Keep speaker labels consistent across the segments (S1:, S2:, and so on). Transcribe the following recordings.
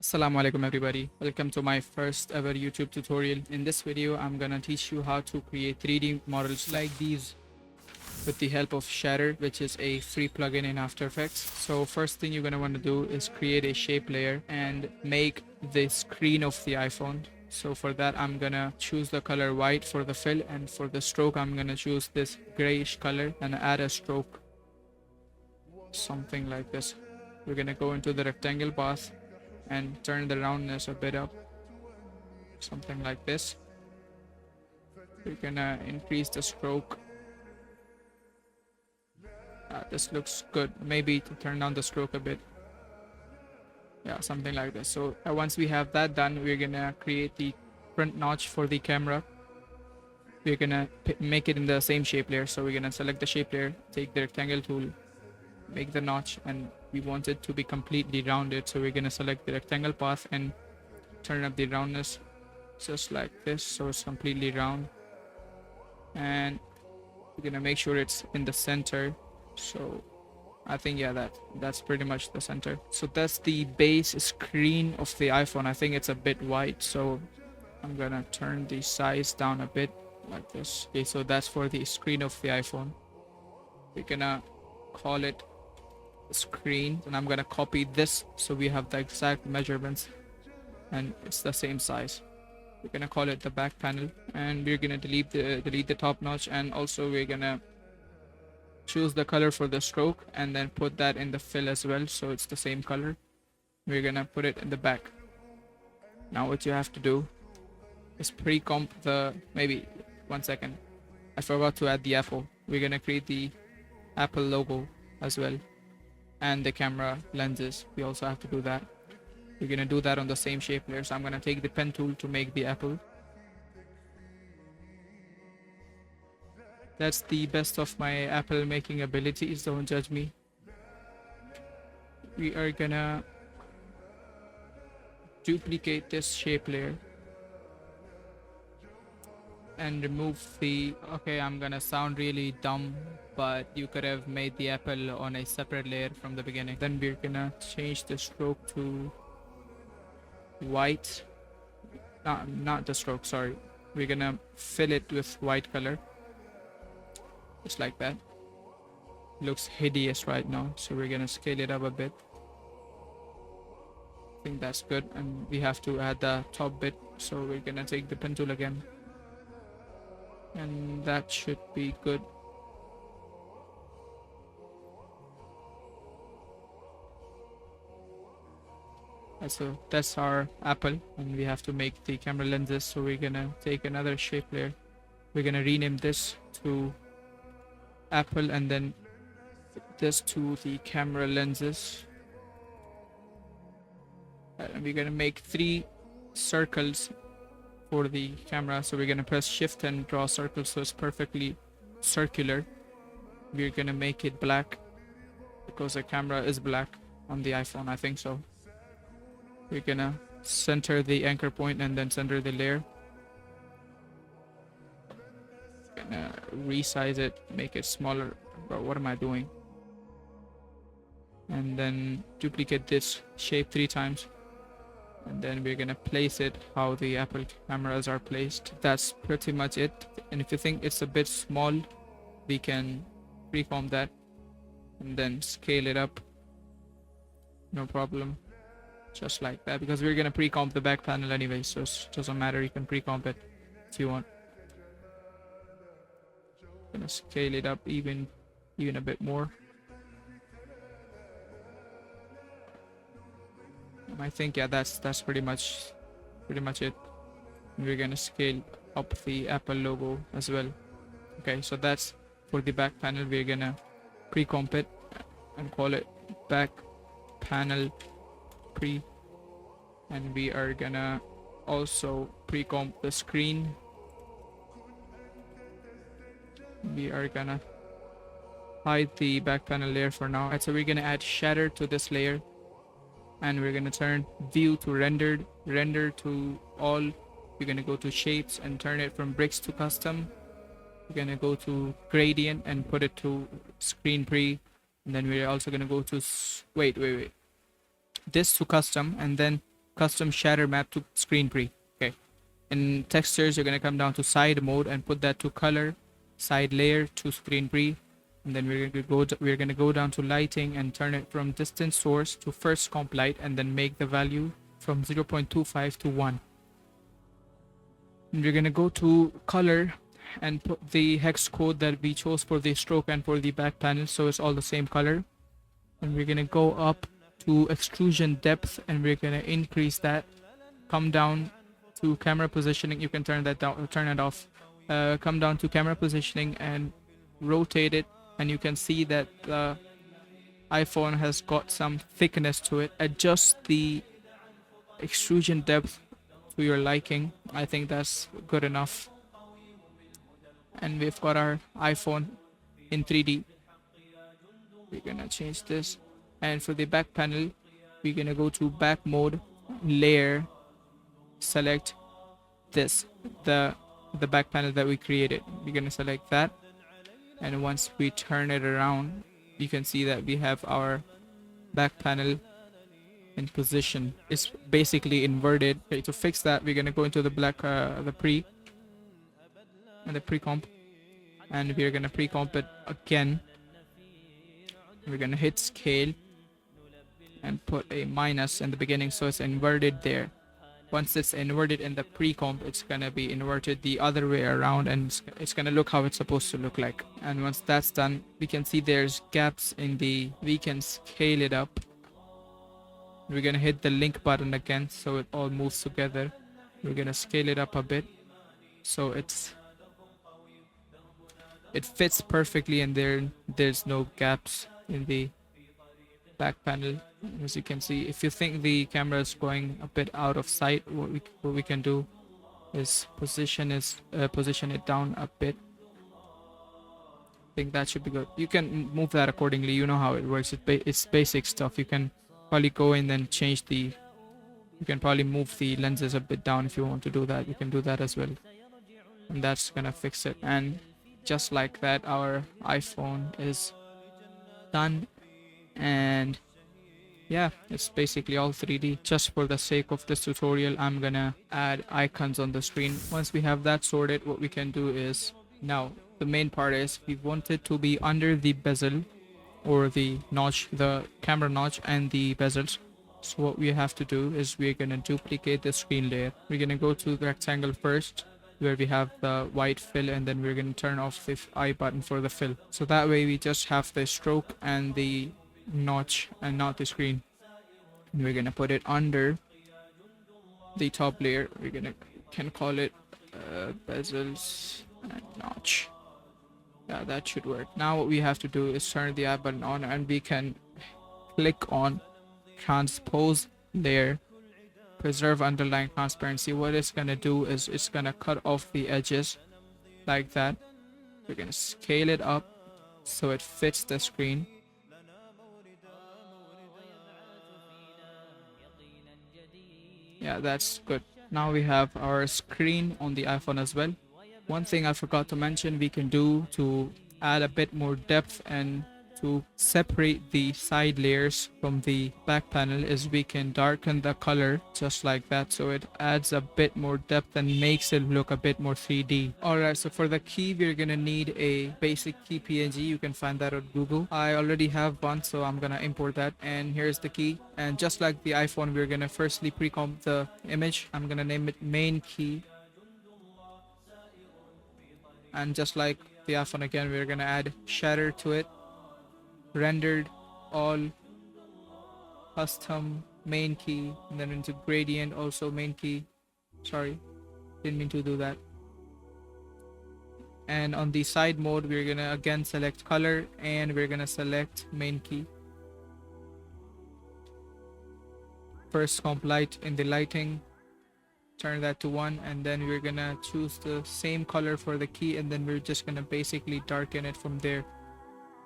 S1: Assalamu alaikum everybody. Welcome to my first ever YouTube tutorial. In this video, I'm gonna teach you how to create 3D models like these with the help of Shatter, which is a free plugin in After Effects. So first thing you're gonna want to do is create a shape layer and make the screen of the iPhone. So for that, I'm gonna choose the color white for the fill, and for the stroke, I'm gonna choose this grayish color and add a stroke, something like this. We're gonna go into the rectangle path and turn the roundness a bit up, something like this. We're gonna increase the stroke. This looks good. Maybe to turn down the stroke a bit. Yeah, something like this. So once we have that done, we're gonna create the front notch for the camera. We're gonna make it in the same shape layer. So we're gonna select the shape layer, take the rectangle tool, make the notch, and we want it to be completely rounded. So we're gonna select the rectangle path and turn up the roundness just like this, so it's completely round. And we're gonna make sure it's in the center. So I think, yeah, that's pretty much the center. So that's the base screen of the iPhone. I think it's a bit white, so I'm gonna turn the size down a bit like this. Okay, so that's for the screen of the iPhone. We're gonna call it screen, and I'm gonna copy this so we have the exact measurements and it's the same size. We're gonna call it the back panel, and we're gonna delete the top notch, and also we're gonna choose the color for the stroke and then put that in the fill as well, so it's the same color. We're gonna put it in the back. Now what you have to do is pre-comp the, maybe 1 second, I forgot to add the Apple. We're gonna create the Apple logo as well, and the camera lenses. We also have to do that. We're gonna do that on the same shape layer. So I'm gonna take the pen tool to make the apple. That's the best of my apple making abilities, don't judge me. We are gonna duplicate this shape layer and remove the, okay, I'm gonna sound really dumb, but you could have made the apple on a separate layer from the beginning. Then we're gonna change the stroke to white. Not the stroke, sorry. We're gonna fill it with white color, just like that. Looks hideous right now, so we're gonna scale it up a bit. I think that's good, and we have to add the top bit, so we're gonna take the pen tool again, and that should be good. So that's our apple, and we have to make the camera lenses, so we're gonna take another shape layer. We're gonna rename this to apple, and then this to the camera lenses. And we're gonna make 3 circles for the camera, so we're gonna press shift and draw circles so it's perfectly circular. We're gonna make it black because the camera is black on the iPhone, I think so. We're gonna center the anchor point and then center the layer. Gonna resize it, make it smaller. Bro, what am I doing? And then duplicate this shape 3 times, and then we're gonna place it how the Apple cameras are placed. That's pretty much it. And if you think it's a bit small, we can reform that and then scale it up, no problem, just like that, because we're gonna pre-comp the back panel anyway, so it doesn't matter. You can pre-comp it if you want. Gonna scale it up even a bit more. I think, yeah, that's pretty much it. We're gonna scale up the Apple logo as well. Okay, so that's for the back panel. We're gonna pre-comp it and call it back panel pre, and we are gonna also pre-comp the screen. We are gonna hide the back panel layer for now. Alright, so we're gonna add shatter to this layer, and we're gonna turn view to rendered, render to all. We're gonna go to shapes and turn it from bricks to custom. We're gonna go to gradient and put it to screen pre, and then we're also gonna go to wait, this to custom, and then custom shatter map to screen pre. Okay. In textures, you're gonna come down to side mode and put that to color, side layer to screen pre, and then we're gonna go down to lighting and turn it from distance source to first comp light, and then make the value from 0.25 to 1. And we're gonna go to color and put the hex code that we chose for the stroke and for the back panel, so it's all the same color. And we're gonna go up to extrusion depth and we're gonna increase that. Come down to camera positioning, you can turn that down or turn it off. Come down to camera positioning and rotate it, and you can see that the iPhone has got some thickness to it. Adjust the extrusion depth to your liking. I think that's good enough. And we've got our iPhone in 3D. We're gonna change this, and for the back panel we're gonna go to back mode, layer, select this, the back panel that we created. We're gonna select that, and once we turn it around, you can see that we have our back panel in position. It's basically inverted. Okay, to fix that, we're gonna go into the pre comp, and we're gonna pre comp it again. We're gonna hit scale and put a minus in the beginning so it's inverted there. Once it's inverted in the pre-comp, it's gonna be inverted the other way around, and it's gonna look how it's supposed to look like. And once that's done, we can see there's gaps in the, we can scale it up. We're gonna hit the link button again so it all moves together. We're gonna scale it up a bit so it fits perfectly, and there's no gaps in the back panel. As you can see, if you think the camera is going a bit out of sight, what we can do is position it down a bit. I think that should be good. You can move that accordingly. You know how it works. It's basic stuff. You can probably go in and change the, you can probably move the lenses a bit down if you want to do that. You can do that as well, and that's gonna fix it. And just like that, our iPhone is done. And yeah, it's basically all 3D. Just for the sake of this tutorial, I'm gonna add icons on the screen. Once we have that sorted, what we can do is, now the main part is, we want it to be under the bezel or the notch, the camera notch and the bezels. So what we have to do is we're gonna duplicate the screen layer. We're gonna go to the rectangle first, where we have the white fill, and then we're gonna turn off the I button for the fill. So that way we just have the stroke and the notch and not the screen. And we're gonna put it under the top layer. We're can call it bezels and notch. Yeah, that should work. Now what we have to do is turn the I button on, and we can click on transpose layer, preserve underlying transparency. What it's gonna do is it's gonna cut off the edges like that. We're gonna scale it up so it fits the screen. Yeah, that's good. Now we have our screen on the iPhone as well. One thing I forgot to mention we can do to add a bit more depth and to separate the side layers from the back panel is we can darken the color just like that, so it adds a bit more depth and makes it look a bit more 3D. Alright, so for the key we're gonna need a basic key PNG. You can find that on Google. I already have one, so I'm gonna import that, and here's the key. And just like the iPhone, we're gonna firstly pre-comp the image. I'm gonna name it main key, and just like the iPhone again, we're gonna add shatter to it, rendered all, custom main key, and then into gradient also main key. Sorry, didn't mean to do that. And on the side mode, we're gonna again select color, and we're gonna select main key. First comp light in the lighting, turn that to 1, and then we're gonna choose the same color for the key, and then we're just gonna basically darken it from there.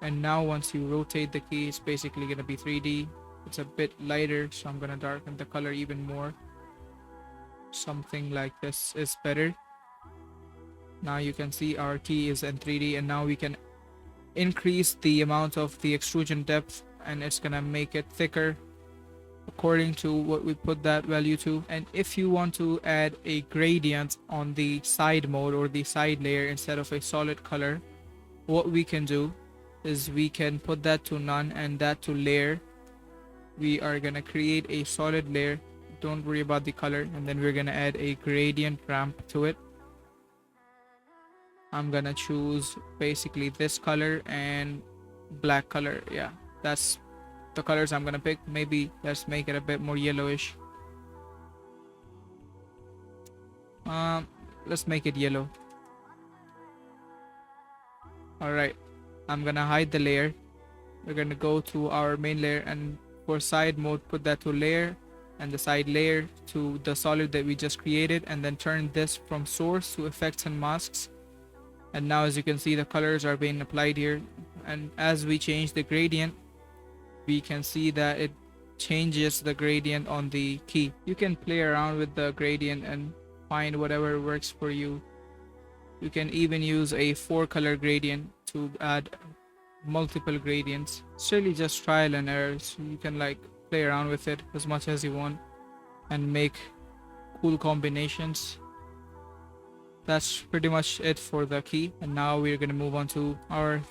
S1: And now once you rotate the key, it's basically gonna be 3D. It's a bit lighter, so I'm gonna darken the color even more. Something like this is better. Now you can see our key is in 3D, and now we can increase the amount of the extrusion depth, and it's gonna make it thicker. according to what we put that value to. And if you want to add a gradient on the side mode or the side layer instead of a solid color, what we can do is we can put that to none and that to layer. We are gonna create a solid layer, don't worry about the color, and then we're gonna add a gradient ramp to it. I'm gonna choose basically this color and black color. Yeah, that's the colors I'm gonna pick. Maybe let's make it a bit more yellowish. Let's make it yellow. Alright, I'm gonna hide the layer. We're gonna go to our main layer, and for side mode put that to layer and the side layer to the solid that we just created, and then turn this from source to effects and masks. And now as you can see, the colors are being applied here, and as we change the gradient, we can see that it changes the gradient on the key. You can play around with the gradient and find whatever works for you. You can even use a 4-color gradient to add multiple gradients. It's really just trial and error, so you can like play around with it as much as you want and make cool combinations. That's pretty much it for the key, and now we're gonna move on to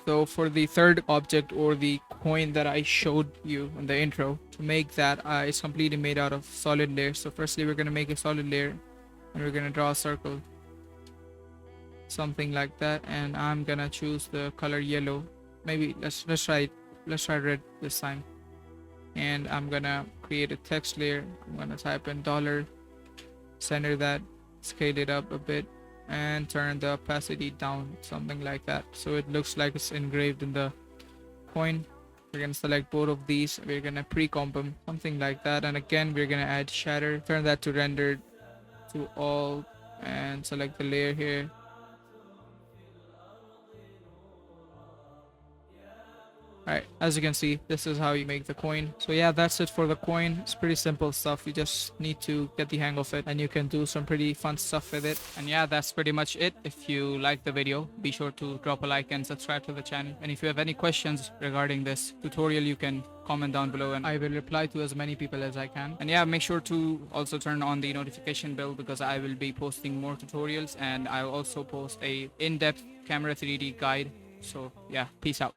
S1: so for the third object, or the coin that I showed you in the intro, to make that it's completely made out of solid layers. So firstly we're gonna make a solid layer and we're gonna draw a circle, something like that, and I'm gonna choose the color yellow. Maybe let's try red this time. And I'm gonna create a text layer. I'm gonna type in $, center that, scale it up a bit, and turn the opacity down, something like that, so it looks like it's engraved in the coin. We're gonna select both of these, we're gonna pre-comp them, something like that, and again we're gonna add shatter, turn that to rendered to all, and select the layer here. Alright, as you can see, this is how you make the coin. So yeah, that's it for the coin. It's pretty simple stuff. You just need to get the hang of it, and you can do some pretty fun stuff with it. And yeah, that's pretty much it. If you liked the video, be sure to drop a like and subscribe to the channel. And if you have any questions regarding this tutorial, you can comment down below and I will reply to as many people as I can. And yeah, make sure to also turn on the notification bell, because I will be posting more tutorials, and I'll also post a in-depth camera 3D guide. So yeah, peace out.